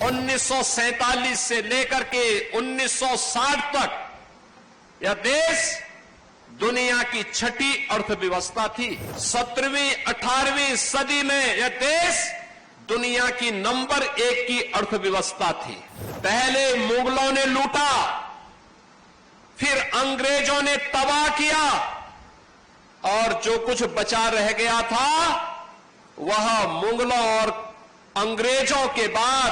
1947 से लेकर के 1960 तक यह देश दुनिया की छठी अर्थव्यवस्था थी। 17वीं 18वीं सदी में यह देश दुनिया की नंबर 1 की अर्थव्यवस्था थी। पहले मुगलों ने लूटा, फिर अंग्रेजों ने तबाह किया, और जो कुछ बचा रह गया था वह मुगलों और अंग्रेजों के बाद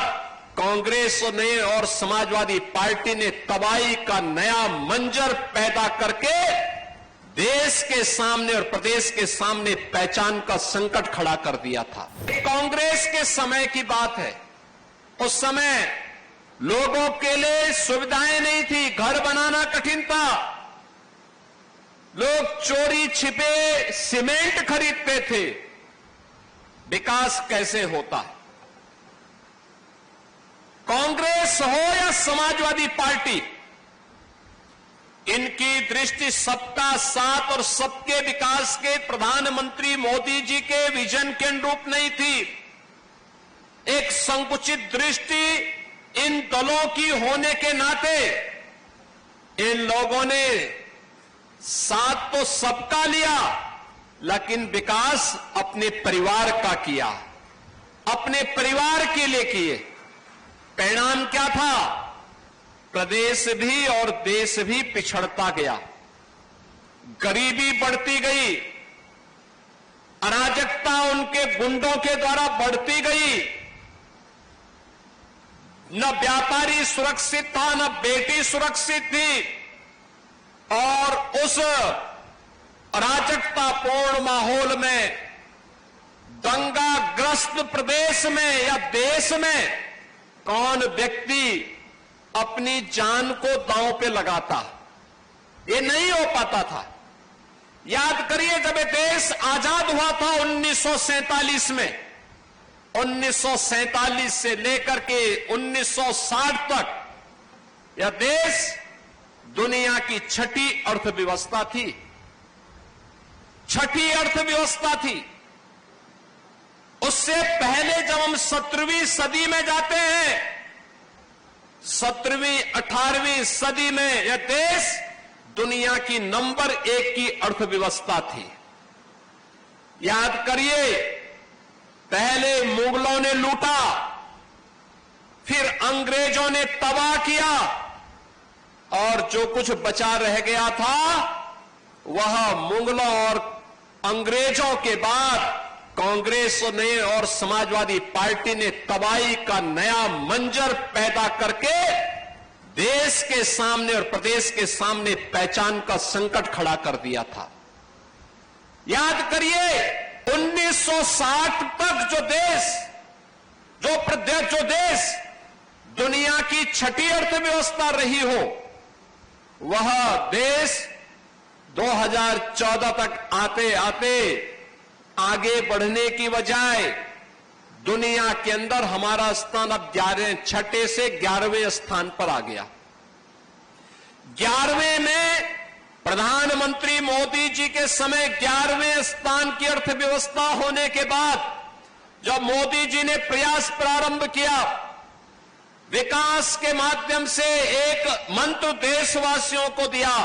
कांग्रेस ने और समाजवादी पार्टी ने तबाही का नया मंजर पैदा करके देश के सामने और प्रदेश के सामने पहचान का संकट खड़ा कर दिया था। कांग्रेस के समय की बात है। उस समय लोगों के लिए सुविधाएं नहीं थी, घर बनाना कठिन था, लोग चोरी छिपे सीमेंट खरीदते थे। विकास कैसे होता है? कांग्रेस हो या समाजवादी पार्टी, इनकी दृष्टि सबका साथ और सबके विकास के प्रधानमंत्री मोदी जी के विजन के अनुरूप नहीं थी। एक संकुचित दृष्टि इन दलों की होने के नाते इन लोगों ने साथ तो सबका लिया, लेकिन विकास अपने परिवार का किया, अपने परिवार के लिए किए। परिणाम क्या था? प्रदेश भी और देश भी पिछड़ता गया, गरीबी बढ़ती गई, अराजकता उनके गुंडों के द्वारा बढ़ती गई। न व्यापारी सुरक्षित था, न बेटी सुरक्षित थी, और उस अराजकतापूर्ण माहौल में, दंगाग्रस्त प्रदेश में या देश में कौन व्यक्ति अपनी जान को दांव पे लगाता? ये नहीं हो पाता था। याद करिए, जब ये देश आजाद हुआ था 1947 में, 1947 से लेकर के 1960 तक यह देश दुनिया की छठी अर्थव्यवस्था थी। छठी अर्थव्यवस्था थी। उससे पहले जब हम 17वीं सदी में जाते हैं, 17वीं 18वीं सदी में यह देश दुनिया की नंबर 1 की अर्थव्यवस्था थी। याद करिए, पहले मुगलों ने लूटा, फिर अंग्रेजों ने तबाह किया, और जो कुछ बचा रह गया था वह मुगलों और अंग्रेजों के बाद कांग्रेस ने और समाजवादी पार्टी ने तबाही का नया मंजर पैदा करके देश के सामने और प्रदेश के सामने पहचान का संकट खड़ा कर दिया था। याद करिए, 1960 तक जो देश दुनिया की छठी अर्थव्यवस्था रही हो, वह देश 2014 तक आते आते आगे बढ़ने की बजाय दुनिया के अंदर हमारा स्थान अब 6 से 11वें स्थान पर आ गया। 11वें में प्रधानमंत्री मोदी जी के समय 11वें स्थान की अर्थव्यवस्था होने के बाद जब मोदी जी ने प्रयास प्रारंभ किया, विकास के माध्यम से एक मंत्र देशवासियों को दिया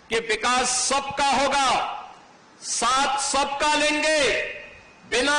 कि विकास सबका होगा, साथ सबका लेंगे, बिना